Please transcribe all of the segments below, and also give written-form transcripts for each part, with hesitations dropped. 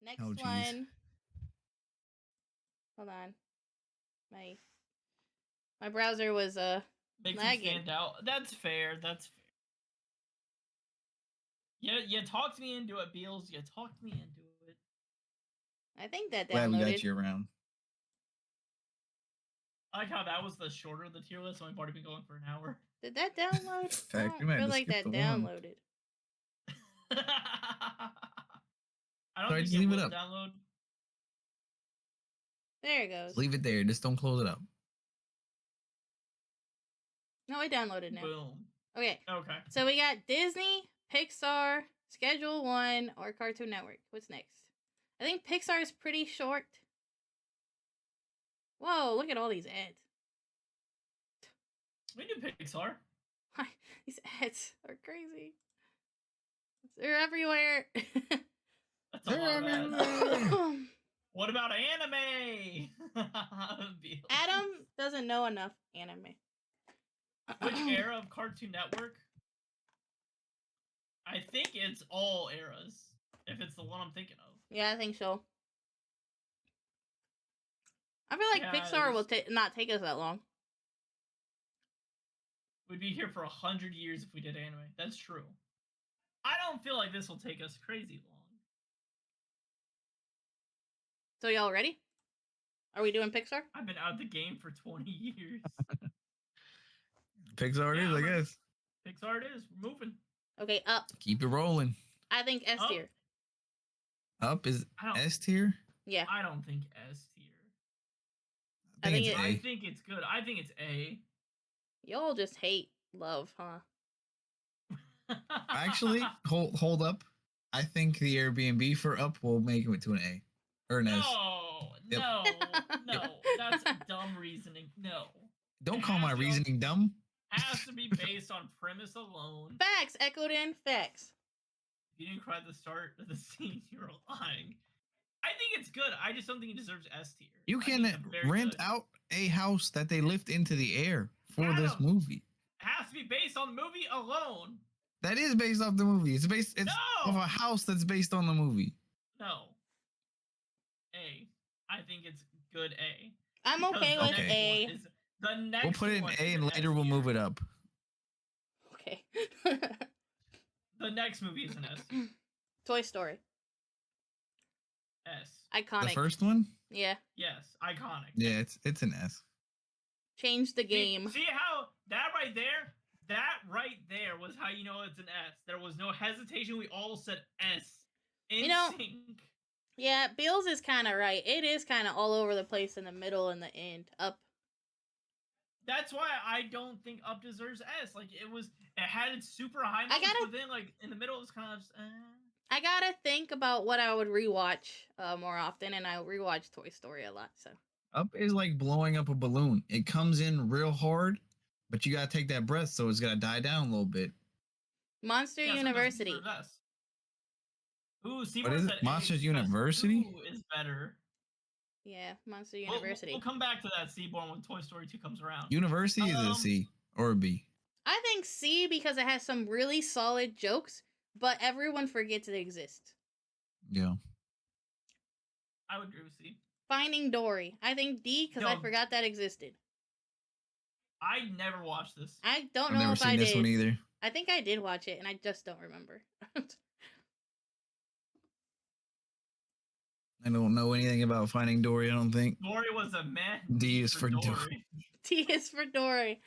Next Oh, jeez. one. Hold on. My browser was Makes him lagging. stand out. That's fair. That's fair. Yeah, you talked me into it, Beals. You talked me into it. I think that Glad we downloaded. got you around. I like how that was the shorter of the tier list, and we've already been going for an hour. Did that download? Fact, I we might don't have feel to like skip that the one. downloaded. I don't Sorry, think just it leave it will up. download. There it goes. Just leave it there. Just don't close it up. No, it downloaded now. Boom. Okay. Okay. So we got Disney, Pixar, Schedule One, or Cartoon Network. What's next? I think Pixar is pretty short. Whoa, look at all these ads. We do Pixar. These ads are crazy. They're everywhere. That's a lot of ads. What about anime? Adam doesn't know enough anime. Which era of Cartoon Network? I think it's all eras. If it's the one I'm thinking of. Yeah, I think so. I feel like Pixar will not take us that long. We'd be here for 100 years if we did anime. That's true. I don't feel like this will take us crazy long. So y'all ready? Are we doing Pixar? I've been out of the game for 20 years. Pixar it is, I guess. Pixar it is. We're moving. Okay, Up. Keep it rolling. I think S tier. Up is S tier? Yeah. I don't think S tier. I think it's A. I think it's good. I think it's A. Y'all just hate love, huh? Actually, hold up. I think the Airbnb for Up will make it to an A. Or an S. No, no. That's dumb reasoning. No. Don't call my reasoning dumb. Has to be based on premise alone. Facts echoed in facts. If you didn't cry at the start of the scene, you're lying. I think it's good. I just don't think it deserves S tier. You can rent out a house that they lift into the air for this movie. It has to be based on the movie alone. That is based off the movie. It's off a house that's based on the movie. No. A. I think it's good A. I'm okay with A. The next we'll put it in A and later we'll move it up. Okay. The next movie is an S. Toy Story. S. Iconic. The first one? Yeah. Yes, iconic. Yeah, it's an S. Change the game. See how that right there was how you know it's an S. There was no hesitation. We all said S. In sync. Yeah, Bills is kind of right. It is kind of all over the place in the middle and the end. Up. That's why I don't think Up deserves S. Like it had its super high notes, but then like in the middle it was kind of just, I gotta think about what I would rewatch more often, and I rewatch Toy Story a lot. So Up is like blowing up a balloon. It comes in real hard, but you gotta take that breath, so it's gotta die down a little bit. Monster University. Ooh, what is it? Monsters University? Is better. Yeah, Monster University. We'll come back to that, Seaborn, when Toy Story 2 comes around. University is a C or a B. I think C because it has some really solid jokes, but everyone forgets it exists. Yeah. I would agree with C. Finding Dory. I think D because I forgot that existed. I never watched this. I don't know if I did. I've never seen this one either. I think I did watch it, and I just don't remember. I don't know anything about Finding Dory, I don't think. Dory was a man. D is for Dory. D is for Dory.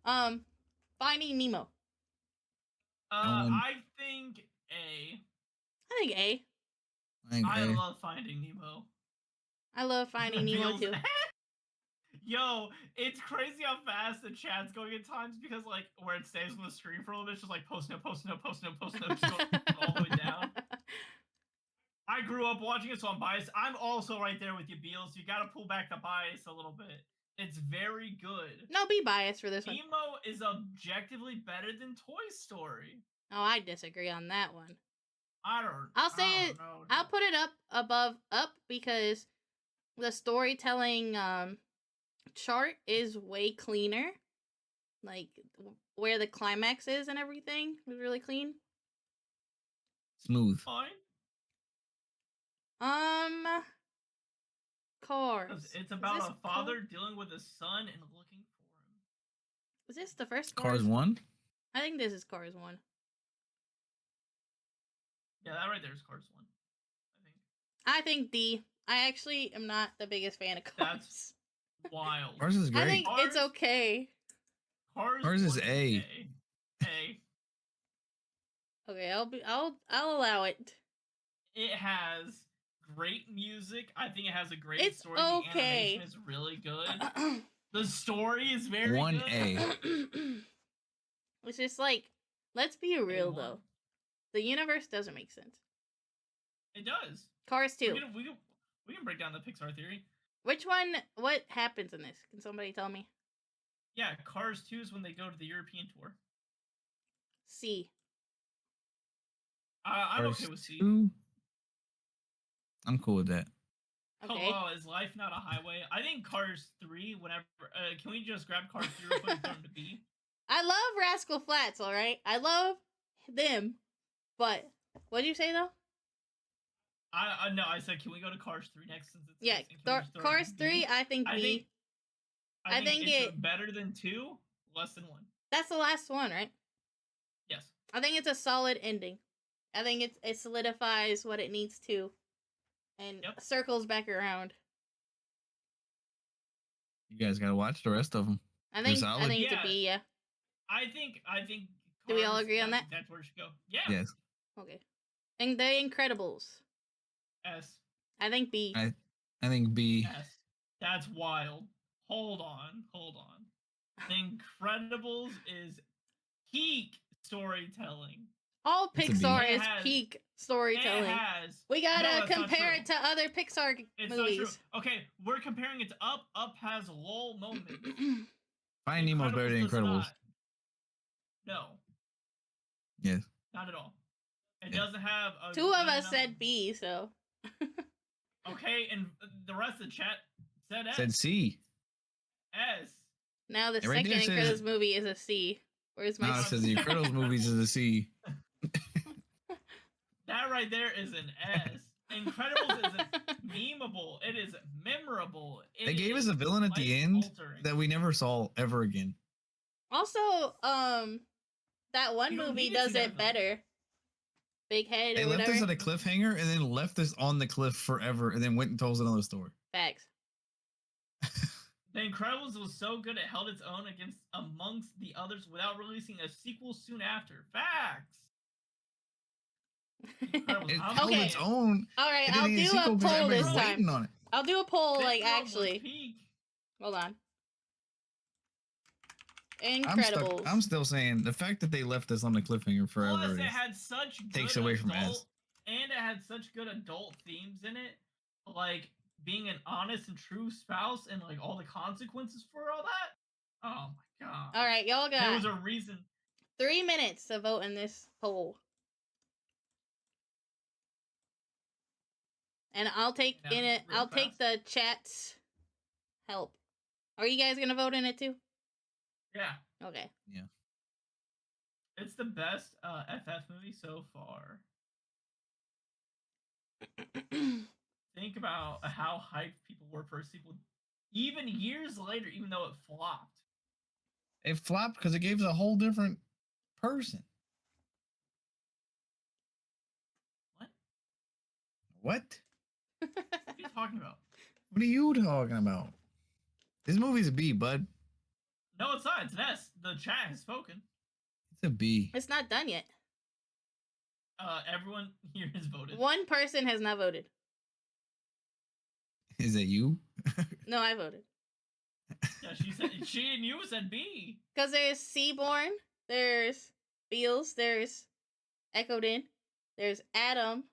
Finding Nemo. I think A. I think A. I love Finding Nemo. I love Finding Nemo too. Yo, it's crazy how fast the chat's going at times because like where it stays on the screen for a little bit, it's just like post note, just going all the way down. I grew up watching it, so I'm biased. I'm also right there with you, Beals. You gotta pull back the bias a little bit. It's very good. No, be biased for this one. Nemo is objectively better than Toy Story. Oh, I disagree on that one. I'll put it up above Up because the storytelling chart is way cleaner. Like where the climax is and everything was really clean. Smooth. Fine. Cars. It's about this a father dealing with his son and looking for him. Is this the first Cars 1? I think this is Cars 1. Yeah, that right there is Cars 1. I think. I think D. I actually am not the biggest fan of Cars. That's wild. Cars is great. I think Cars- it's okay. Cars is 1 A. A. Okay, I'll allow it. It has great music. I think it has a great It's story. okay. The animation is really good. The story is very 1A. good. It's just like, let's be real A1. though. The universe doesn't make sense. It does. Cars 2. We can break down the Pixar theory. Which one? What happens in this? Can somebody tell me? Yeah, Cars 2 is when they go to the European tour. C. I'm Cars okay with C. 2? I'm cool with that. Okay. Oh, is life not a highway? I think Cars 3, whenever... can we just grab Cars 3 real quick and throw them to B? I love Rascal Flatts, alright? I love them. But, what did you say though? No, I said, can we go to Cars 3 next? Since it's Yeah, and can we just throw it Cars to B? 3, I think B. I think it's it- better than 2, less than 1. That's the last one, right? Yes. I think it's a solid ending. I think it solidifies what it needs to. And Yep. circles back around. You guys gotta watch the rest of them. I They're think solid. it's a Yeah. B, yeah. I think. Do we all Cars, agree on that? That's where it should go. Yeah. Yes. Okay. And The Incredibles. S. I think B. I think B. S. That's wild. Hold on. The Incredibles is peak storytelling. All It's a B. Pixar It is has- peak storytelling. It has. We No, gotta that's not compare true. it to other Pixar It's movies. not true. Okay, we're comparing it to Up. Up has lull moments. Finding Nemo's better than does Incredibles. not. No, Yes. not at all. It Yeah. doesn't have a Two of good us enough- said B, so. Okay, and the rest of the chat said S. Said C. S. Now the It right second there says- Incredibles movie is a C. Where's my No, it says the Incredibles movies is a C. That right there is an S. Incredibles is memeable. It is memorable. They gave us a villain at the end life-altering. that we never saw ever again. Also, that one You don't movie need to see does that it film. better. Big Head They or left whatever. us at a cliffhanger and then left us on the cliff forever and then went and told us another story. Facts. The Incredibles was so good it held its own against amongst the others without releasing a sequel soon after. Facts. Incredibles. It I'm held Okay. its own. All right, It I'll didn't need do sequel a 'cause poll everybody's this time. waiting on it. I'll do a poll, like, Pixar was actually. peak. Hold on. I'm Incredibles. still saying the fact that they left us on the cliffhanger forever Plus, it is- had such good takes away from adult, S. and it had such good adult themes in it, like being an honest and true spouse, and like all the consequences for all that. Oh my god! All right, y'all There got was a reason. 3 minutes to vote in this poll. And I'll take Yeah, in it. real I'll take fast. the chat's help. Are you guys gonna vote in it too? Yeah, Okay. it's the best FF movie so far. Think about how hyped people were for a sequel, even years later, even though it flopped. It flopped because it gave us a whole different person. What? What? What are you talking about? What are you talking about? This movie's a B, bud. No, it's not. It's an S. The chat has spoken. It's a B. It's not done yet. Everyone here has voted. One person has not voted. Is it you? No, I voted. Yeah, she and you said B. Because there's Seaborn, there's Beals, there's Echoed In, there's Adam,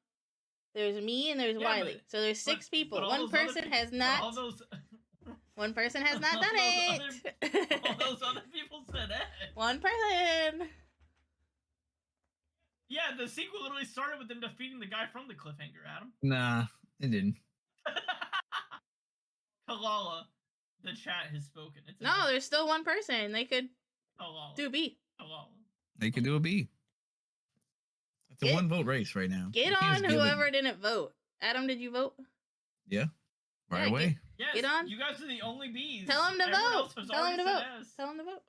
there's me, and there's Yeah, Wiley. So there's six people. all One those other person people- has but not. All those, One person has not all done those it. all those other people said S. One person. Yeah, the sequel literally started with them defeating the guy from the cliffhanger, Adam. Nah, it didn't. Kalalla, the chat has spoken. It's No, there's still one person. They could Kalalla. do B. Kalalla. They could do a B. It's a Get- one vote race right now. Get You can't on just give it- whoever didn't vote. Adam, did you vote? Yeah. Right Yeah, away. Yes, Get on. you guys are the only Bs. Tell him to Everyone vote. else has Tell him already to said vote. S. Tell him to vote.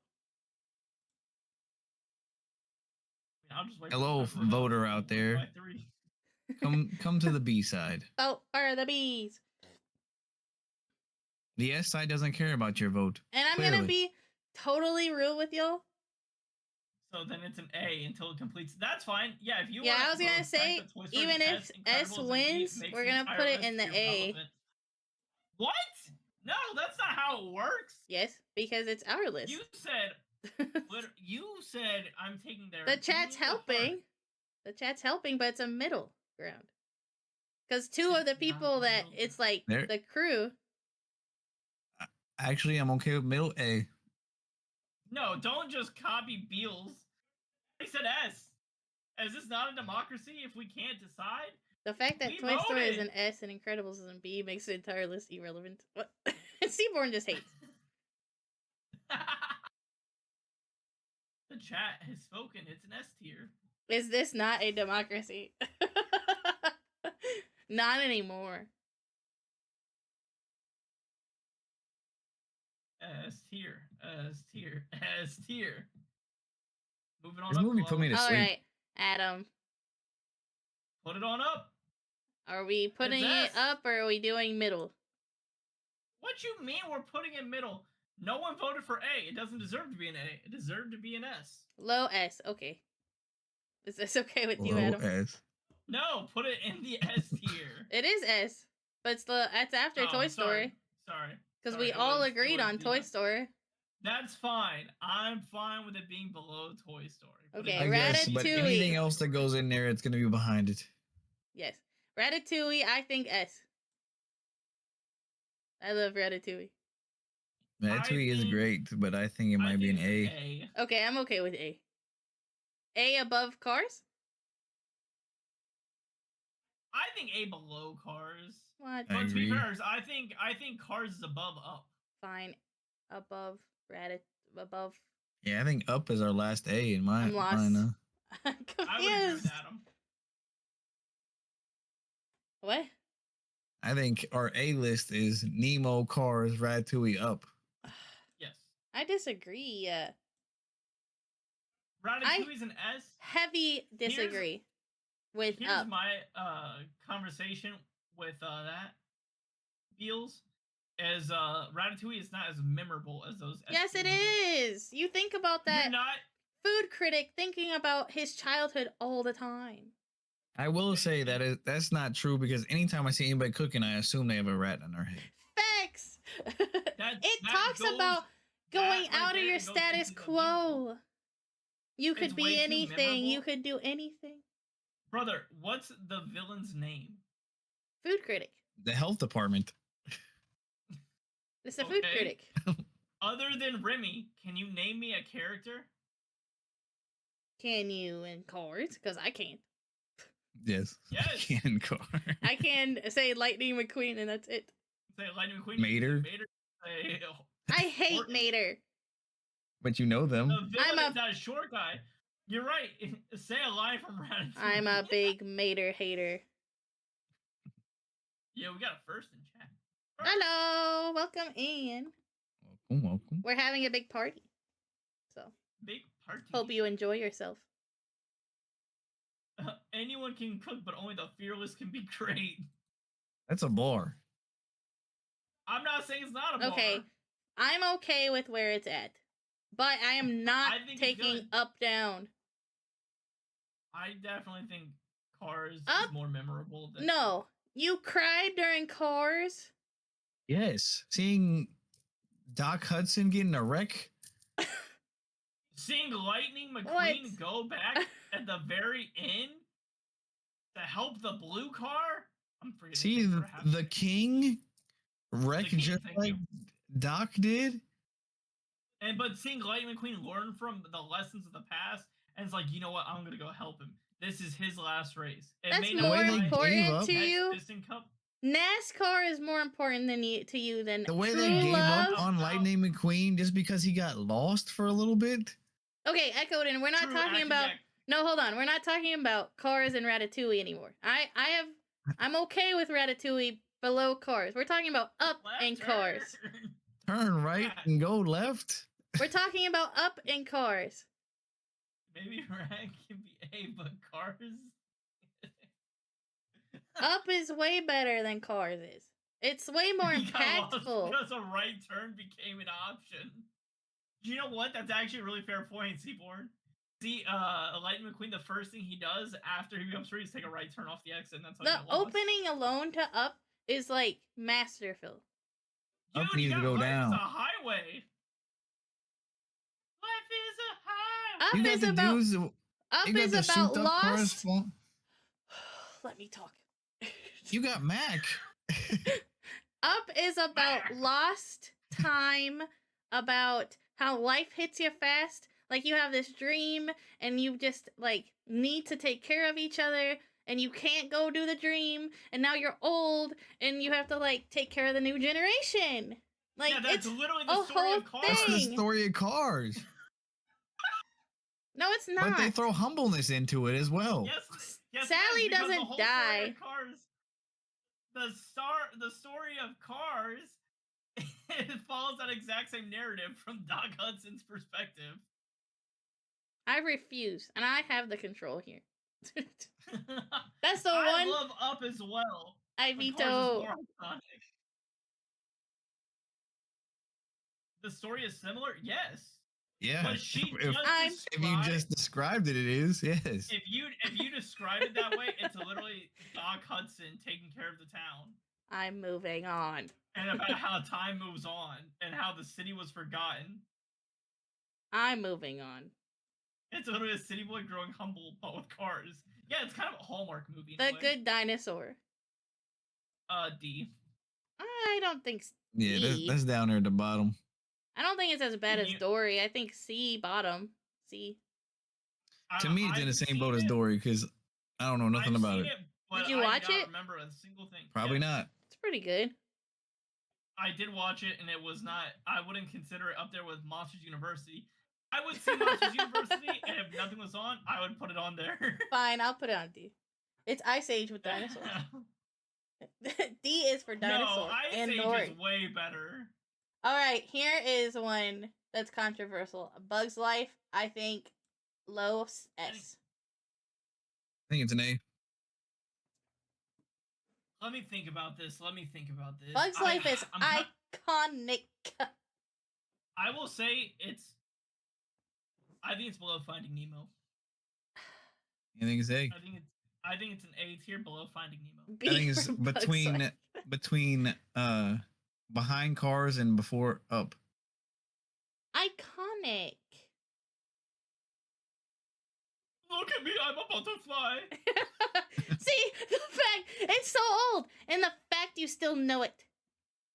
I'll just wait Hello, for the voter vote. out there. By 3. Come to the B side. Vote for the bees. The S side doesn't care about your vote. And I'm Clearly. gonna be totally real with y'all. So then it's an A until it completes. That's fine. Yeah, if you Yeah, want I was gonna say, even if S wins, we're gonna put it in the A. What? No, that's not how it works. Yes, because it's our list. You said I'm taking their The chat's opinion to heart. helping. The chat's helping, but it's a middle ground. Because two of the It's not people that middle it's like There- the crew. Actually, I'm okay with middle A. No, don't just copy Beals. I said S. Is this not a democracy if we can't decide? The fact that We Toy Story is voted. an S and Incredibles is an B makes the entire list irrelevant. What? Seaborn just hates. The chat has spoken. It's an S tier. Is this not a democracy? Not anymore. S tier. S tier. S tier. Moving on This up. movie put me to All sleep. right, Adam. Put it on up. Are we putting It's it S. up or are we doing middle? What you mean we're putting it middle? No one voted for A. It doesn't deserve to be an A. It deserved to be an S. Low S. Okay. Is this okay with you, Low Adam? S. No, put it in the S tier. It is S, but it's after Oh, Toy Story Sorry. because Sorry, we it all was- it agreed was on the- Toy Story. That's fine. I'm fine with it being below Toy Story. Put it Okay, I in the guess, S but Ratatouille. anything else that goes in there, it's gonna be behind it. Yes, Ratatouille. I think S. I love Ratatouille. Ratatouille is think- great, but I think it might be an think A. A. Okay, I'm okay with A. A above Cars. I think A below Cars. What? I But to be agree. fair, I think Cars is above Up. Fine. Above above. Yeah, I think Up is our last A in my I'm lost. mind. I'm I would agree confused. with Adam. What? I think our A list is Nemo, Cars, Ratatouille, Up. Yes. I disagree. Ratatouille's an S. Heavy disagree with Here's Up. my conversation with that Beals is Ratatouille is not as memorable as those. Yes, it is. You think about that You're not. food critic thinking about his childhood all the time. I will say that's not true because anytime I see anybody cooking, I assume they have a rat on their head. Facts. It that talks goes- about going that right out of there your goes status into the quo. You It's could be way too anything. You memorable. could do anything. Brother, what's the villain's name? Food critic. The health department. It's a food Okay. critic. Other than Remy, can you name me a character? Can you in Cars? Because I can't. Yes. Yes. Can car. I can say Lightning McQueen and that's it. Say Lightning McQueen. Mater. Mater. Say, I hate Horton. Mater. But you know them. The villain I'm is that short guy. You're right. Say a line from Ratatouille. I'm a big Mater hater. Yeah, we got a first in chat. Hello, welcome in. Welcome. We're having a big party. So, Big party. hope you enjoy yourself. Anyone can cook, but only the fearless can be great. That's a bar. I'm not saying it's not a bar. Okay, I'm okay with where it's at. But I am not I think it's taking good. up down. I definitely think Cars Up? is more memorable than No, you cried during Cars. Yes. Seeing Doc Hudson getting a wreck. Seeing Lightning McQueen What? go back at the very end to help the blue car. I'm forgetting. See things that are happening. the king wreck The king, just thank like you. Doc did. But seeing Lightning McQueen learn from the lessons of the past, and it's like, you know what? I'm gonna go help him. This is his last race. It That's may more not be they gave important up- to next you. Piston Cup. NASCAR is more important to you than The way true they gave love. up on Lightning McQueen just because he got lost for a little bit. Okay, Echoed, and we're not True, talking actually, about. yeah. No, hold on. We're not talking about Cars and Ratatouille anymore. I'm okay with Ratatouille below cars. We're talking about up Left in cars. turn. Turn right Yeah. and go left. We're talking about up in cars. Maybe rank can be A, but cars. Up is way better than cars is. It's way more You got lost impactful. because a right turn became an option. You know what? That's actually a really fair point, Seaborn. See, Lightning McQueen, the first thing he does after he becomes free is take a right turn off the exit, and that's how The he got lost. opening alone to up is like masterful. Dude, Up you needs to got go right, down. It's a highway. Life is a highway. Up You got is the about dudes. up You got is the about souped up cars. lost. Fall- Let me talk. You got Mac. Up is about lost time, about how life hits you fast. Like you have this dream and you just like need to take care of each other and you can't go do the dream and now you're old and you have to like take care of the new generation. Like Yeah, that's it's literally a the story whole of cars. That's the thing. story of cars. No, it's not. But they throw humbleness into it as well. Yes, yes. Sally because doesn't the whole die. Story of cars, the story of Cars, it follows that exact same narrative from Doc Hudson's perspective. I refuse, and I have the control here. That's the I one love Up as well. I but Cars is veto. more iconic. The story is similar, yes. Yeah. But she if, just if you just described it, it is. Yes. if you describe it that way, it's literally Doc Hudson taking care of the town. I'm moving on. And about how time moves on and how the city was forgotten. I'm moving on. It's literally a city boy growing humble, but with cars. Yeah, it's kind of a Hallmark movie. In The a way. Good Dinosaur. D. I don't think Yeah, C. that's down there at the bottom. I don't think it's as bad as You- Dory. I think C bottom. C. To me, it's in the same boat as Dory because I don't know nothing I've about seen it. but Did you I watch don't it? Remember a single thing. Probably Yes. not. It's pretty good. I did watch it, and it was not. I wouldn't consider it up there with Monsters University. I would see Monsters University, and if nothing was on, I would put it on there. Fine, I'll put it on D. It's Ice Age with dinosaurs. D is for dinosaurs No, Ice and Age Dory. is way better. All right, here is one that's controversial. A Bug's Life, I think, low S. I think it's an A. Let me think about this. Bug's Life is iconic. I will say I think it's below Finding Nemo. I think it's A. I think it's an A tier below Finding Nemo. B I think it's for Bug's Life. between behind cars and before Up. Iconic. Look at me, I'm a butterfly. See, the fact it's so old, and the fact you still know it.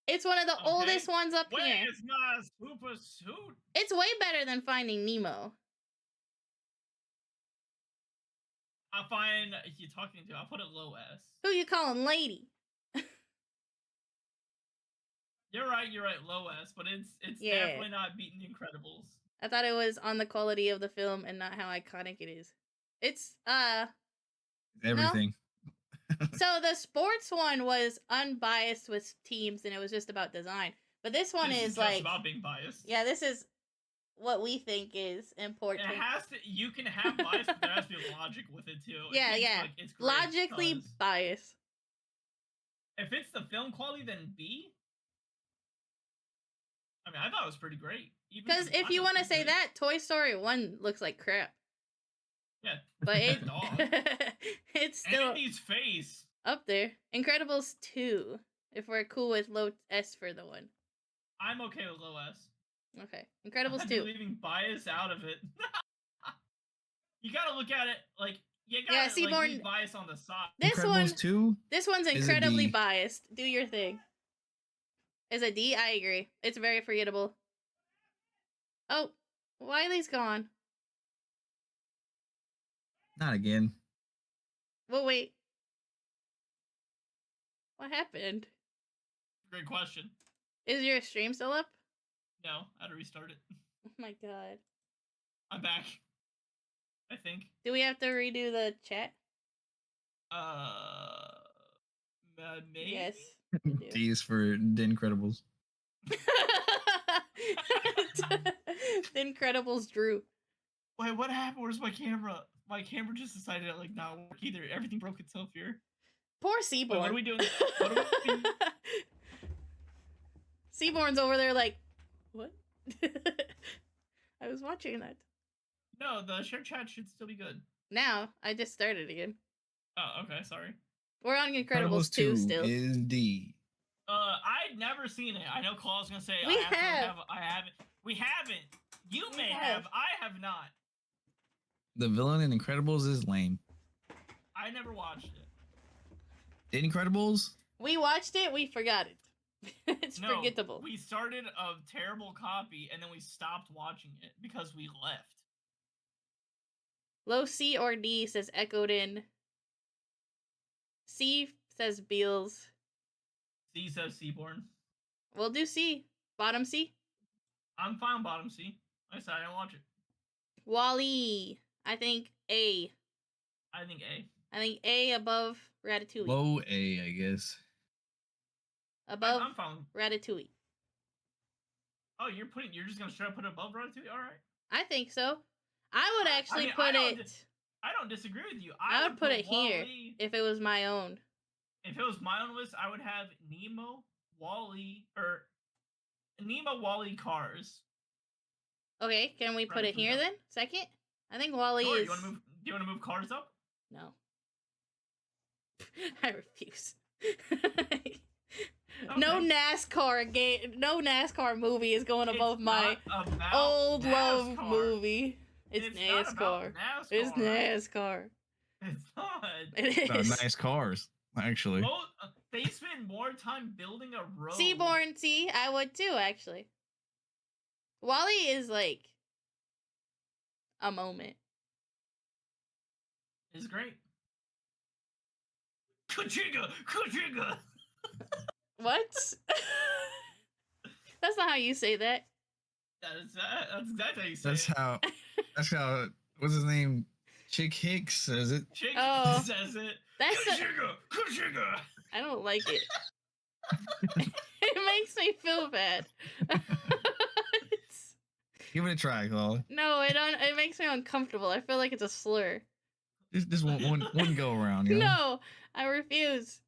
It's one of the Okay, oldest ones up Where here. is my super suit? It's way better than Finding Nemo. I find you talking to. I'll put it low S. Who you calling lady? You're right. Low S, but it's Yeah. definitely not beating The Incredibles. I thought it was on the quality of the film and not how iconic it is. It's Everything. so the sports one was unbiased with teams and it was just about design. But this one This is just like about being biased. yeah, this is what we think is important. It has to. You can have bias, but there has to be logic with it too. It Yeah, can't just, yeah. like, it's great Logically because- biased. If it's the film quality, then B. I mean, I thought it was pretty great. Because if you want to say that, Toy Story 1 looks like crap. yeah, But it dog. it's still Andy's face. up there. Incredibles 2, if we're cool with low S for the one. I'm okay with low S. Okay. Incredibles I'm 2. leaving bias out of it. You gotta look at it like you gotta Yeah, Seaborn- leave bias on the side. This Incredibles one 2? This one's is a incredibly D. biased. Do your thing. Is a D? I agree. It's very forgettable. Oh, Wiley's gone. Not again. Well, wait. What happened? Great question. Is your stream still up? No, I had to restart it. Oh my god. I'm back. I think. Do we have to redo the chat? Maybe. Yes. you do. D is for The Incredibles. The Incredibles Drew. Wait, what happened? Where's my camera? My camera just decided to like not work either. Everything broke itself here. Poor Wait, Seaborn. what are we doing? What are we? Seaborn's over there like, what? I was watching that. No, the share chat should still be good. Now, I just started again. Oh, okay, sorry. We're on Incredibles 2 still. is D. I'd never seen it. I know Claw's gonna say We I have. haven't. We haven't. You We may have. have. I have not. The villain in Incredibles is lame. I never watched it. The Incredibles? We watched it, we forgot it. It's No, forgettable. we started a terrible copy and then we stopped watching it because we left. Low C or D says echoed in. C says Beals. C says Seaborn. We'll do C. Bottom C. I'm fine bottom C. Like I said I didn't watch it. Wally. I think A. I think A. I think A above Ratatouille. Low A, I guess. Above I'm fine. Ratatouille. Oh, you're just gonna straight up put it above Ratatouille? Alright. I think so. I would actually mean, put I don't it. I don't disagree with you. I would put it here Wall-E. if it was my own. If it was my own list, I would have Nemo, Wall-E, or Nemo, Wall-E, Cars. Okay, can we put it Ratatouille here up. then? Second? I think Wally Sure, is. do you wanna move Cars up? No. I refuse. No Okay. NASCAR game. No NASCAR movie is going It's above my not about old love NASCAR. movie. It's not about NASCAR. NASCAR. It's NASCAR. It's not. It is. Nice cars, actually. They spend more time building a road. Seaborn, see, I would too, actually. Wally is like a moment. Is great. Kachiga! Kachiga! What? That's not how you say that. That's exactly how you say That's it. how, what's his name? Chick Hicks says it. Chick Oh. says it. That's a, Kachiga! Kachiga! I don't like it. It makes me feel bad. It's- Give it a try, Claw. no, it makes me uncomfortable. I feel like it's a slur. Just one go around, you know? No, I refuse.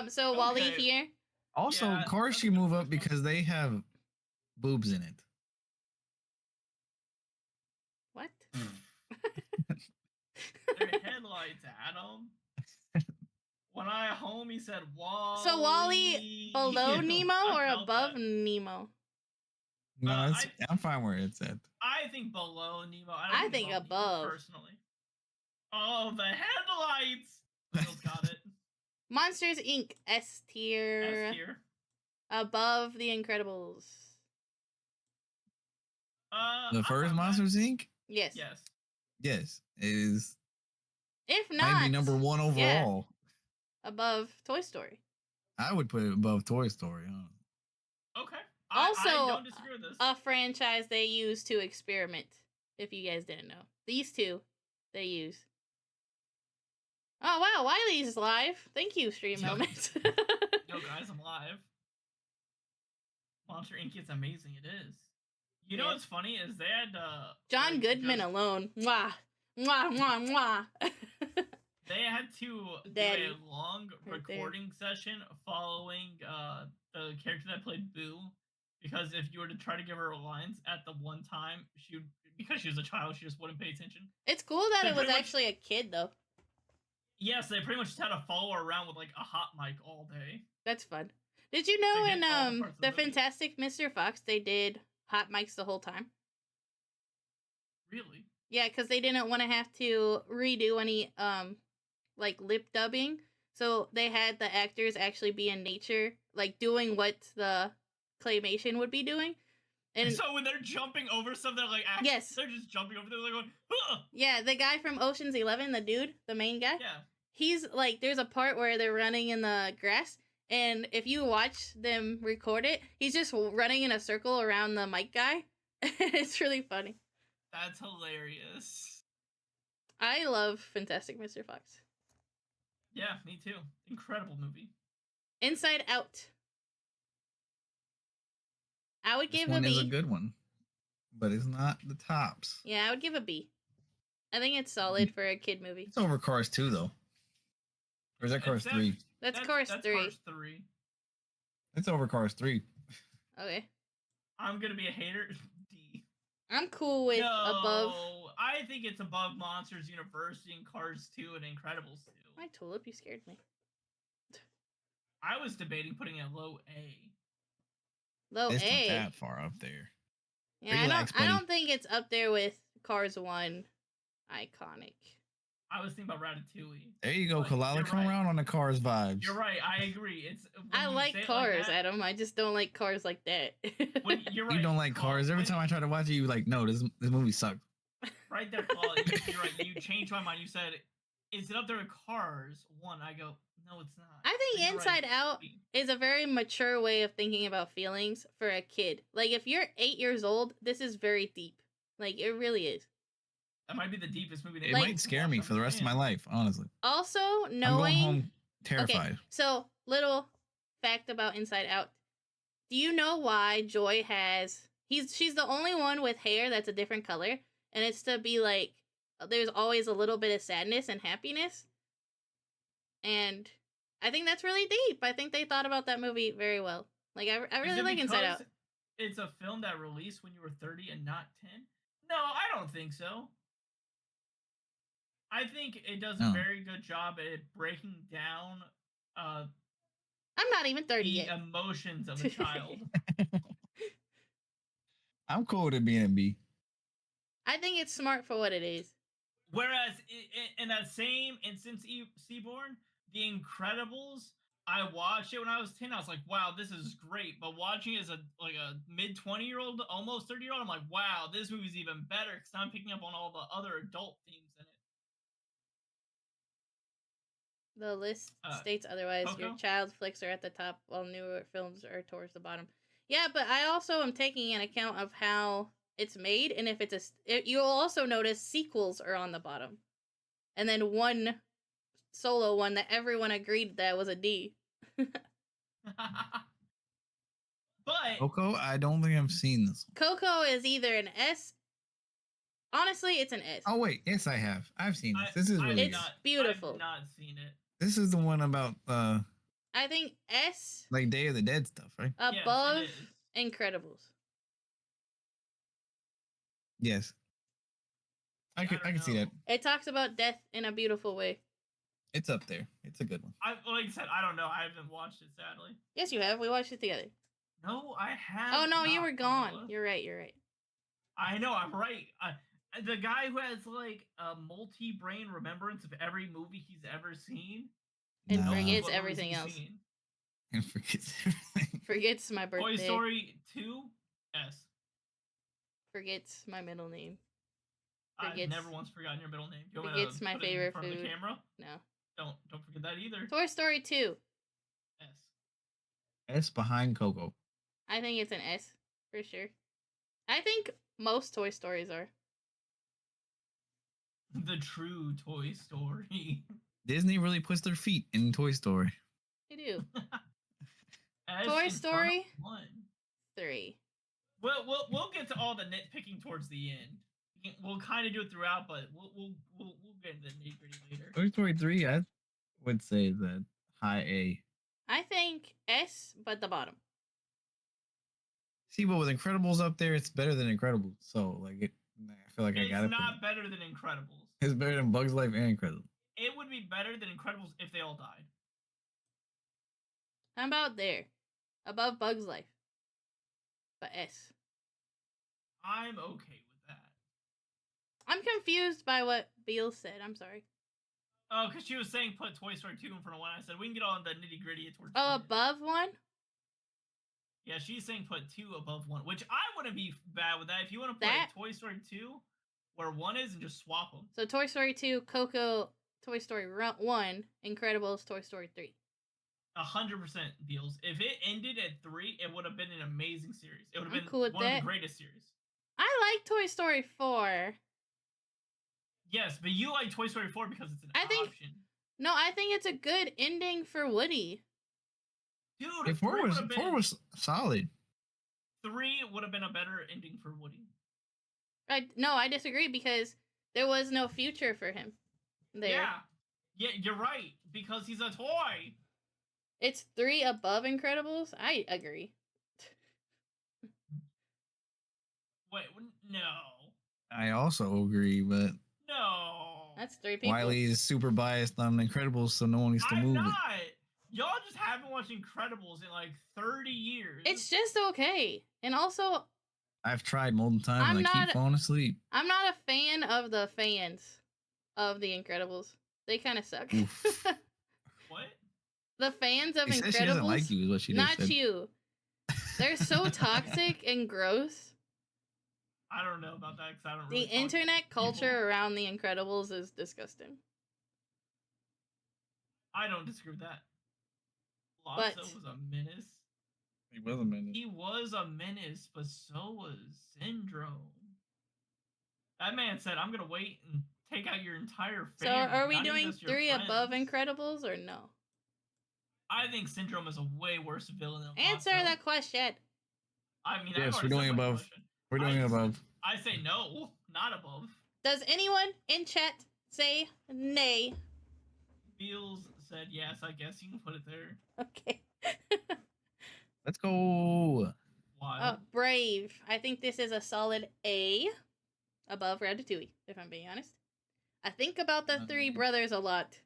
So Wally Okay. here. Also, Yeah, cars that's should good. move up because they have boobs in it. What? Their headlights, Adam. When I home, he said Wally. So Wally below Nemo I or felt above that. Nemo? No, I'm fine where it's at. I think below Nemo. I don't think Nemo, above. personally. Oh, the headlights! Bill's got it. Monsters Inc. S tier. S tier. Above The Incredibles. The I'm first fine with that. Yes. Monsters Inc. Yes. Yes, it is. If Might not, be number one overall. above Toy Story. I would put it above Toy Story. Huh? Okay. Also, I don't disagree with this. A franchise they use to experiment. If you guys didn't know, these two they use. Oh wow, Wiley's live. Thank you, Stream Yo. Moments. Yo, guys, I'm live. Monster Inc. is amazing. It is. You know Yeah. what's funny is they had John like, Goodman just- alone. Mwah. Mwah, mwah, mwah. They had to Daddy. do a long Right there. recording session following the character that played Boo, because if you were to try to give her lines at the one time, because she was a child, she just wouldn't pay attention. It's cool that They it was pretty much- actually a kid though. Yes, they pretty much just had to follow her around with like a hot mic all day. That's fun. Did you know They in get all the parts of the the movie. Fantastic Mr. Fox they did hot mics the whole time? Really? Yeah, because they didn't want to have to redo any like lip dubbing, so they had the actors actually be in nature, like doing what the claymation would be doing. And so when they're jumping over stuff, they're like, Yes. they're just jumping over. They're like going, huh! yeah, the guy from Ocean's 11, the dude, the main guy, Yeah. he's like, there's a part where they're running in the grass, and if you watch them record it, he's just running in a circle around the mic guy. It's really funny. That's hilarious. I love Fantastic Mr. Fox. Yeah, me too. Incredible movie. Inside Out. I would This give a one is a B. good one, but it's not the tops. Yeah, I would give a B. I think it's solid for a kid movie. It's over Cars 2 though. Or is that Cars 3? That's Cars 3. Cars 3. It's over Cars 3. Okay. I'm gonna be a hater. D. I'm cool with above. No, I think it's above Monsters University and Cars 2 and Incredibles 2. My tulip, you scared me. I was debating putting it low A. Low It's A. not that far up there. Yeah, Relax, I don't think it's up there with Cars 1 iconic. I was thinking about Ratatouille. There you go, But Kalalla. you're Come right. around on the Cars vibes. You're right. I agree. It's when I you like say it Cars, that, Adam. I just don't like cars like that. when, you're right. You don't like Cars. Every time I try to watch it, you like, no, this movie sucks. Right there, Paul. You're right. You changed my mind. You said, "Is it up there with Cars 1?" I go, "No, it's not." I But think you're Inside right. Out is a very mature way of thinking about feelings for a kid. Like, if you're 8 years old, this is very deep. Like, it really is. That might be the deepest movie. It Like- might scare me for the rest of my life, honestly. Also, I'm going knowing... home terrified. Okay, so, little fact about Inside Out. Do you know why Joy has... She's the only one with hair that's a different color. And it's to be like... There's always a little bit of sadness and happiness. And I think that's really deep. I think they thought about that movie very well. Like, I Is really it like Inside Out. because it's a film that released when you were 30 and not 10? No, I don't think so. I think it does a No. very good job at breaking down I'm not even 30 the yet. emotions of a child. I'm cool with it being a B. I think it's smart for what it is. Whereas in that same instance, Seaborn, The Incredibles, I watched it when I was 10. I was like, wow, this is great. But watching it as a mid 20-year-old, almost 30-year-old, I'm like, wow, this movie's even better because I'm picking up on all the other adult themes in it. The list states otherwise. Your Coco? child's flicks are at the top, while newer films are towards the bottom. Yeah, but I also am taking an account of how it's made, and if it's you'll also notice sequels are on the bottom, and then one solo one that everyone agreed that was a D. But Coco, I don't think I've seen this one. Coco is either an S. Honestly, it's an S. Oh wait, yes I have. I've seen this. This is I've really It's good. beautiful. I've not seen it. This is the one about I think S like Day of the Dead stuff, right? above Yes, it is. Incredibles. Yes. I don't can see know. that. It talks about death in a beautiful way. It's up there. It's a good one. Like I said, I don't know. I haven't watched it, sadly. Yes, you have. We watched it together. No, I have. Oh no, you not, were gone. Paula. You're right. You're right. I know, I'm right. The guy who has like a multi-brain remembrance of every movie he's ever seen And Nah. knows forgets what movies everything he's else. seen. And forgets everything. Forgets my birthday. Toy Story 2, S. Forgets my middle name. I've Forgets- never once forgotten your middle name. Do you want me forgets to my put it in favorite front of food. the camera? No. Don't forget that either. Toy Story 2. S. S behind Coco. I think it's an S for sure. I think most Toy Stories are. The true Toy Story. Disney really puts their feet in Toy Story. They do. S Toy in front of Story? 1. 3. We'll get to all the nitpicking towards the end. We'll kind of do it throughout, but we'll get into the nitty gritty later. Toy Story 3, I would say that high A. I think S, but the bottom. See, but with Incredibles up there, it's better than Incredibles. So, like, I feel like I It's gotta. not better than Incredibles. It's better than Bugs Life and Incredibles. It would be better than Incredibles if they all died. How about there? Above Bug's Life. But S. I'm okay with that. I'm confused by what Beal said. I'm sorry. Oh, because she was saying put Toy Story 2 in front of 1. I said we can get on the nitty gritty towards Oh, the end. above 1? Yeah, she's saying put 2 above 1, which I wouldn't be bad with that. If you want to put That- Toy Story 2 where 1 is and just swap them. So Toy Story 2, Coco, Toy Story 1, Incredibles, Toy Story 3. 100% deals. If it ended at 3, it would have been an amazing series. It would have I'm been cool with one of that. the greatest series. I like Toy Story 4. Yes, but you like Toy Story 4 because it's an I think- option. No, I think it's a good ending for Woody. Dude, Yeah, three would have four been was solid. 3 would have been a better ending for Woody. I disagree because there was no future for him there. Yeah, you're right because he's a toy. It's 3 above Incredibles. I agree. Wait, no, I also agree, but no. That's 3 people. Wiley is super biased on Incredibles, so no one needs to I'm move not. it. Y'all just haven't watched Incredibles in like 30 years. It's just okay. And also, I've tried multiple times and I keep falling asleep. I'm not a fan of the fans of the Incredibles. They kind of suck. What? The fans of She Incredibles. said she doesn't like you, is what she just Not said. you. They're so toxic and gross. I don't know about that because I don't really. The internet culture around the Incredibles is disgusting. I don't disagree with that. But Lotso was a menace. He was a menace. He was a menace, but so was Syndrome. That man said, "I'm gonna wait and take out your entire family." So are we not even doing just your 3 above friends." Incredibles or no? I think Syndrome is a way worse villain than Answer Lotso. the question. I mean, Yes, I've we're already doing said my above. question. We're doing above. I say no, not above. Does anyone in chat say nay? Beals said yes. I guess you can put it there. Okay. Let's go. Wild. Brave. I think this is a solid A. Above Ratatouille, if I'm being honest. I think about the 3 brothers a lot.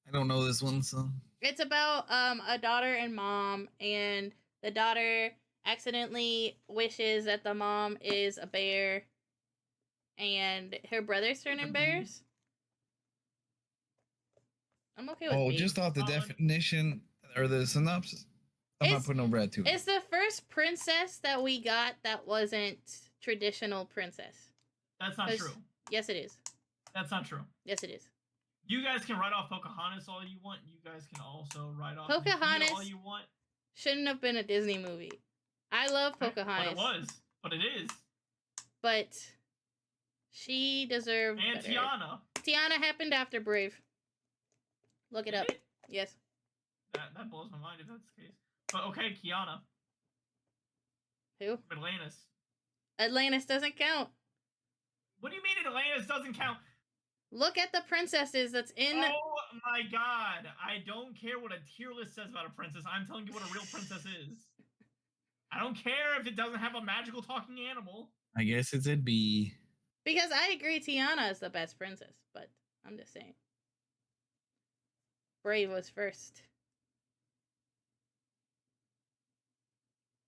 I don't know this one, so. It's about a daughter and mom, and the daughter accidentally wishes that the mom is a bear, and her brothers turn in bears. I'm okay with B. Just off the definition or the synopsis. I'm not putting no red to it. It's the first princess that we got that wasn't traditional princess. That's not true. Yes, it is. That's not true. Yes, it is. You guys can write off Pocahontas all you want. You guys can also write off Pocahontas all you want. Shouldn't have been a Disney movie. I love Pocahontas. But it was. But it is. But she deserved and better. Tiana. Tiana happened after Brave. Look it up. Yes. That blows my mind if that's the case. But okay, Kiana. Who? Atlantis. Atlantis doesn't count. What do you mean Atlantis doesn't count? Look at the princesses that's in. Oh my god. I don't care what a tier list says about a princess. I'm telling you what a real princess is. I don't care if it doesn't have a magical talking animal. I guess it's a B. Because I agree Tiana is the best princess, but I'm just saying. Brave was first.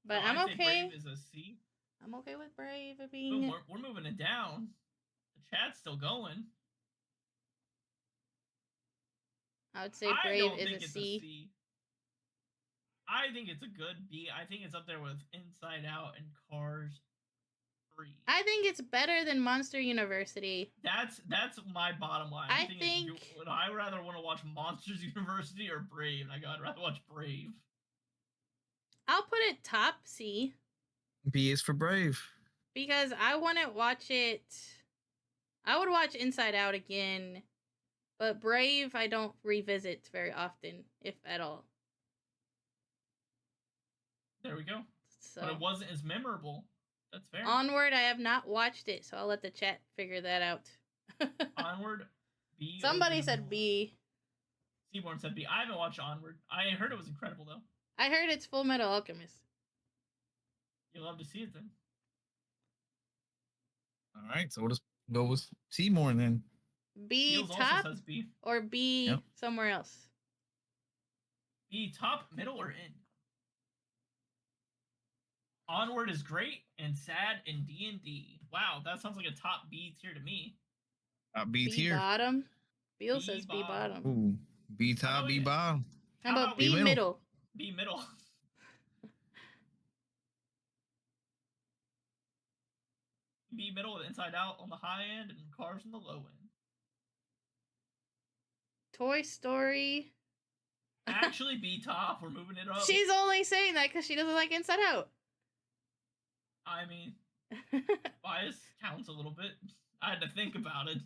But I'm okay. Brave is a C. I'm okay with Brave being. We're moving it down. The chat's still going. I would say Brave is a C. I think it's a good B. I think it's up there with Inside Out and Cars 3. I think it's better than Monster University. That's my bottom line. I think would I rather want to watch Monsters University or Brave? I'd rather watch Brave. I'll put it top C. B is for Brave. Because I want to watch it. I would watch Inside Out again. But Brave, I don't revisit very often, if at all. There we go. So, but it wasn't as memorable. That's fair. Onward, I have not watched it, so I'll let the chat figure that out. Onward, B. Somebody said B. Seaborn said B. I haven't watched Onward. I heard it was incredible, though. I heard it's Full Metal Alchemist. You'll love to see it then. All right, so we'll just go with Seymour then. B Feels top also says B. or B somewhere else? B top, middle, or end? Onward is great and sad in D&D. Wow, that sounds like a top B tier to me. Top B tier. Bottom. Beal says B bottom. Ooh, B top, B bottom. How about B middle? B middle. B middle with Inside Out on the high end and Cars on the low end. Toy Story. Actually, B top. We're moving it up. She's only saying that because she doesn't like Inside Out. I mean, bias counts a little bit. I had to think about it.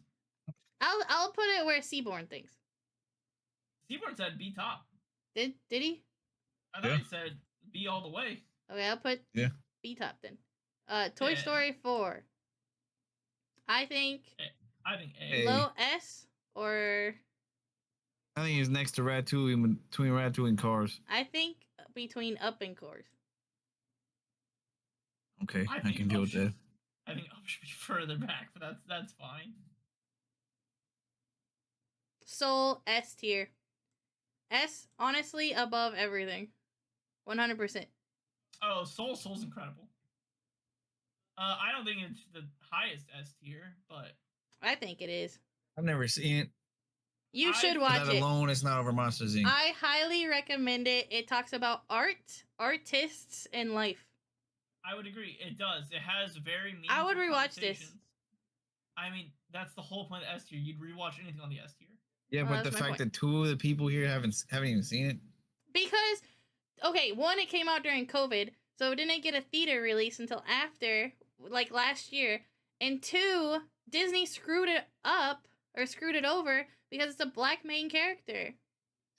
I'll put it where Seaborn thinks. Seaborn said B top. Did he? I thought Yeah. he said B all the way. Okay, I'll put Yeah. B top then. Toy Yeah. Story 4. I think I think A. Hey. low S or I think it's next to Ratatouille, between Ratatouille and Cars. I think between Up and Cars. Okay, I I think can deal Up with should- that. I think Up should be further back, but that's fine. Soul S tier. S honestly above everything. 100%. Oh, Soul's incredible. I don't think it's the highest S tier, but I think it is. I've never seen it. You I- should for watch That it. alone, it's not over Monsters Inc. I highly recommend it. It talks about art, artists, and life. I would agree. It does. It has very meaningful I would rewatch this. conversations. I mean, that's the whole point of the S tier. You'd rewatch anything on the S tier. Yeah, Well, but the that's my fact point. that two of the people here haven't even seen it. Because, okay, one, it came out during COVID, so it didn't get a theater release until after, like last year. And two, Disney screwed it up, or screwed it over, because it's a black main character.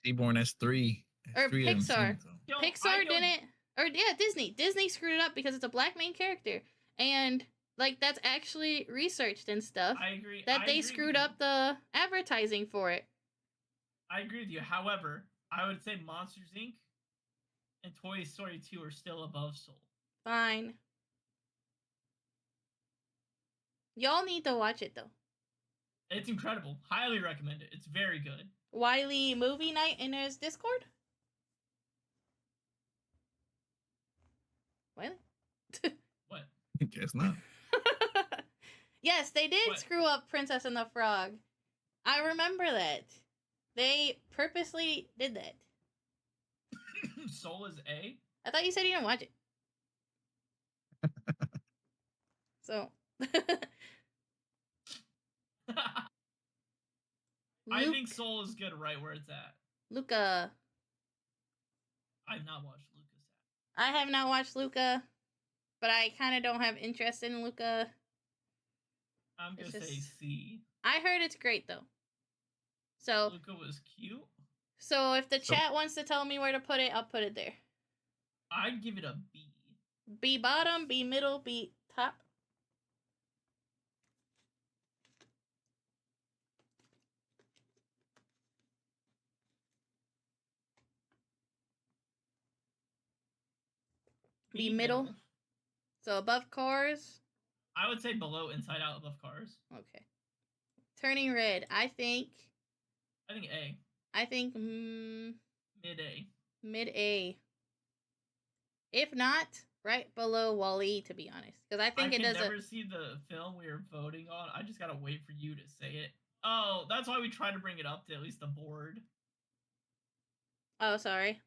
Seaborn S3. Or S3 haven't seen Pixar. it, though. Yo, Pixar didn't, or yeah, Disney. Disney screwed it up because it's a black main character. And, like, that's actually researched and stuff. I agree. That I they agree screwed with you. up the advertising for it. I agree with you. However, I would say Monsters Inc. and Toy Story 2 are still above Soul. Fine. Y'all need to watch it, though. It's incredible. Highly recommend it. It's very good. Wiley movie night in his Discord? Wiley? What? Guess not. Yes, they did What? screw up Princess and the Frog. I remember that. They purposely did that. Soul is A? I thought you said you didn't watch it. So. I Luke, think Soul is good right where it's at. Luca. I've not watched Lucas. I have not watched Luca, but I kind of don't have interest in Luca. I'm gonna It's say just- C. I heard it's great though. So, Luca was cute. so if the So- chat wants to tell me where to put it, I'll put it there. I'd give it a B. B bottom, B middle, B top. B middle. So above Cars. I would say below Inside Out, above Cars. Okay. Turning Red. I think A. Mid A. mid A. If not, right below Wall-E, to be honest, because I think I it can does never see the film we are voting on. I just gotta wait for you to say it. Oh, that's why we try to bring it up to at least the board. Oh, sorry.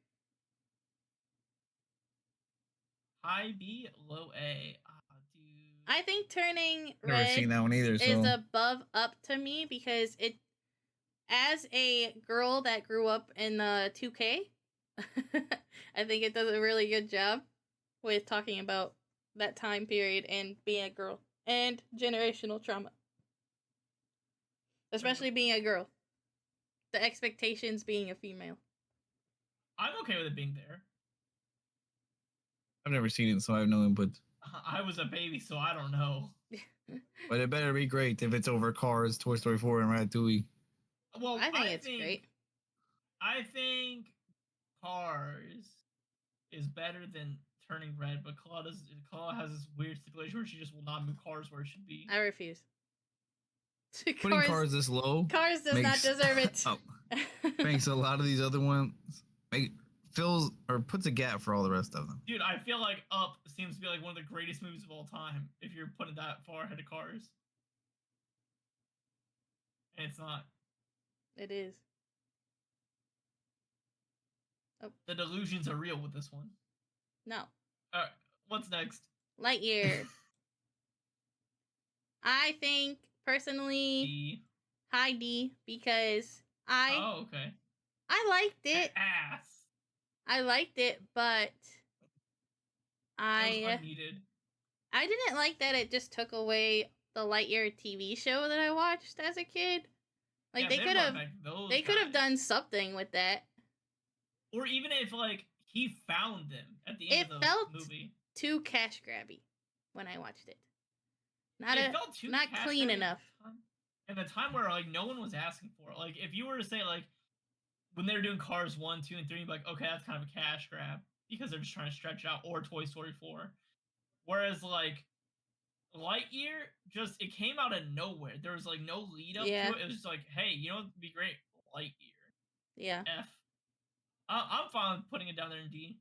High B, low A. Ah, dude. I think Turning Never seen Red that one either. is So above Up to me because it, as a girl that grew up in the 2K, I think it does a really good job with talking about that time period and being a girl and generational trauma. Especially being a girl. The expectations being a female. I'm okay with it being there. I've never seen it, so I have no input. I was a baby, so I don't know. But it better be great if it's over Cars, Toy Story 4, and Ratatouille. Well, I think it's great. I think Cars is better than Turning Red, but Kalalla has this weird stipulation where she just will not move Cars where it should be. I refuse. Putting Cars this low Cars does not makes- deserve it. oh, makes a lot of these other ones fills or puts a gap for all the rest of them. Dude, I feel like Up seems to be like one of the greatest movies of all time if you're putting that far ahead of Cars. And it's not. It is. The delusions are real with this one. No. Alright, what's next? Lightyear. I think personally D. high D because Oh, okay. I liked it. Ass. I liked it, but It was unneeded. I didn't like that it just took away the Lightyear TV show that I watched as a kid. Like Yeah, they they could brought have back those they could have guys. done something with that. Or even if like he found them at the end It of the felt movie. too cash grabby when I watched it. It felt too not cash clean grabby enough. at the time where like no one was asking for it. Like if you were to say like when they were doing Cars 1, 2, and 3, you'd be like, okay, that's kind of a cash grab because they're just trying to stretch out, or Toy Story 4. Whereas like Lightyear, just it came out of nowhere. There was like no lead up Yeah. to it. It was just like, hey, you know what'd be great? Lightyear. Yeah. F. I'm fine with putting it down there in D.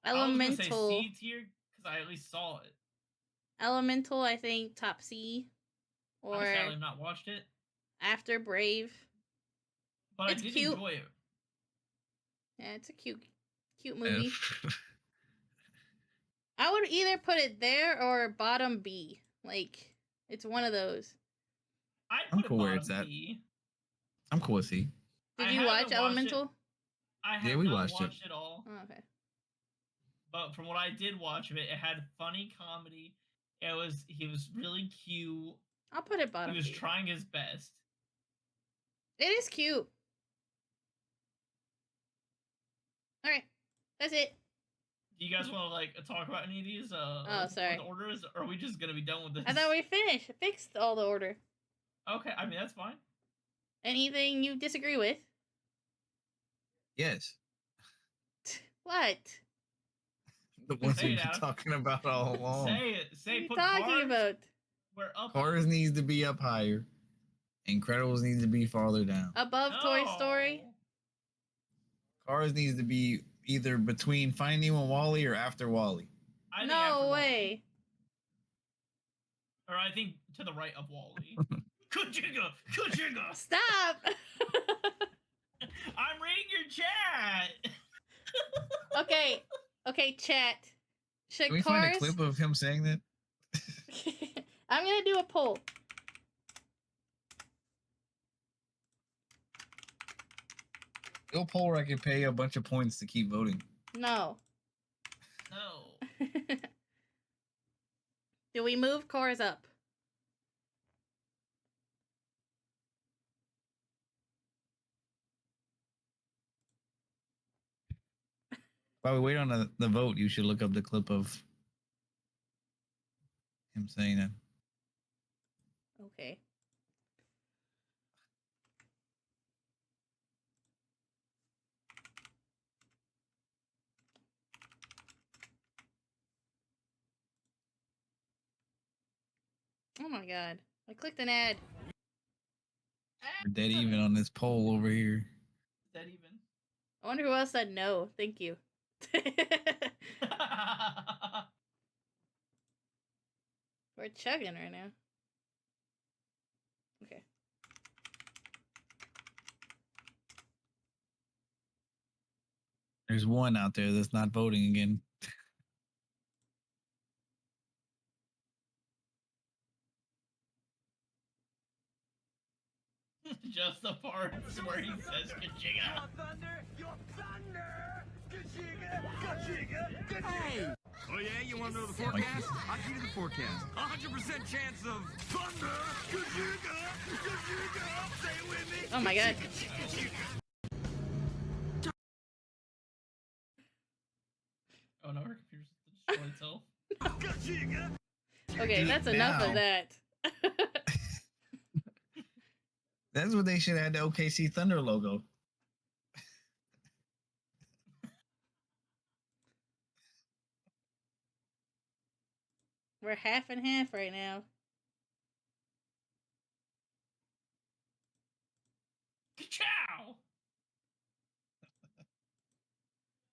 Elemental. I was gonna say C tier because I at least saw it. Elemental, I think top C. Or I sadly have not watched it, After Brave. but It's I did cute. enjoy it. Yeah, it's a cute movie. I would either put it there or bottom B. Like, it's one of those. I'd I'm put cool it where it's bottom at. B. I'm cool with C. Did I you haven't watch watched it. Elemental? I have Yeah, we not watched it. watched it all, Oh, okay. but from what I did watch of it, it had funny comedy. He was really cute. I'll put it bottom He was B. trying his best. It is cute. Alright. That's it. Do you guys want to like talk about any of these? Sorry. The orders, or are we just gonna be done with this? I thought we fixed all the order. Okay, I mean that's fine. Anything you disagree with? Yes. What? The ones Say we've it, been Adam. talking about all along. Say it. What Say are you put talking Cars about? where up. Cars needs to be up higher. Incredibles needs to be farther down. Above Toy Story? No. Cars needs to be either between Finding Nemo and Wall-E or after Wall-E. I think No after way. Wall-E. Or I think to the right of Wall-E. Kajigga! Kajigga! Stop! I'm reading your chat! Okay, chat. Should Can we Cars... find a clip of him saying that? I'm gonna do a poll. Bill Poll I could pay a bunch of points to keep voting. No. No. Do we move Cars up? While we wait on the vote, you should look up the clip of him saying that. Okay. Oh my god. I clicked an ad. We're dead even on this poll over here. Dead even. I wonder who else said no. Thank you. We're chugging right now. Okay. There's one out there that's not voting again. Just the parts where he says Kajigga. Hey! Oh yeah, you want to know the forecast? I'll give you the forecast. 100% chance of thunder. Kajigga, Kajigga. Say it with me. Oh my god. Oh no, her computer's destroyed itself. Kajigga. Okay, that's enough of that. That's what they should have had the OKC Thunder logo. We're half and half right now. Ka-chow!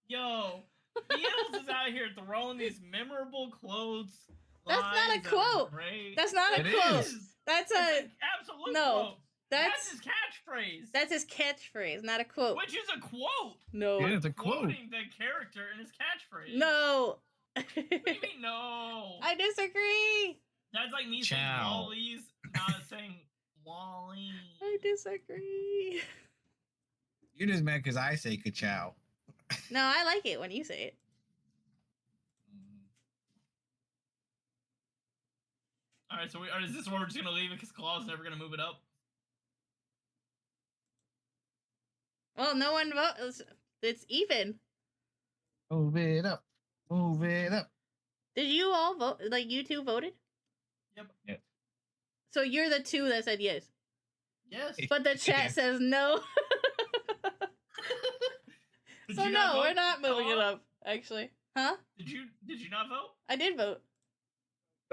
Yo, Beatles is out here throwing these memorable quotes. That's not a lines that are quote. great. That's not a It quote. is. That's It's a an absolute no. quote. That's his catchphrase. that's his catchphrase, not a quote. Which is a quote. No. Yeah, it's a quote. Quoting the character in his catchphrase. No. What do you mean no? I disagree. That's like me Ciao. saying lollies, not saying Wally. I disagree. You're just mad because I say ka-chow. No, I like it when you say it. All right, so is this where we're just gonna leave it because Kalala's never gonna move it up? Well, no one votes. It's even. Move it up. Move it up. Did you all vote? Like, you two voted? Yep. Yeah. So you're the two that said yes. Yes. But the chat Yeah. says no. Did So you not no, we're vote, not moving it Kalalla? up, actually. Huh? Did you not vote? I did vote.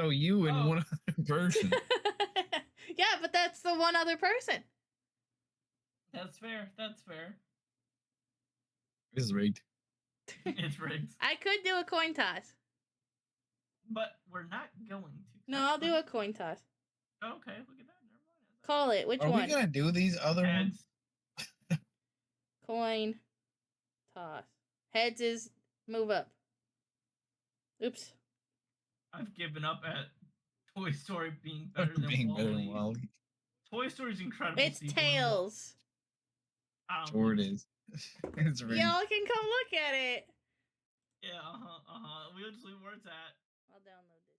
So you and Oh. one other person. Yeah, but that's the one other person. That's fair. That's fair. This is rigged. It's rigged. I could do a coin toss. But we're not going to. No, I'll do a coin toss. Okay, look at that. Never mind. Call it. Which Are one? we gonna do these other ones? Heads. Coin toss. Heads is move up. Oops. I've given up at Toy Story being better than Being better than Wall-E. Wally. Toy Story's incredible. It's sequel. tails. I don't Sure it think- is. It's rigged. Y'all can come look at it. Yeah, We will just leave where it's at. I'll download this.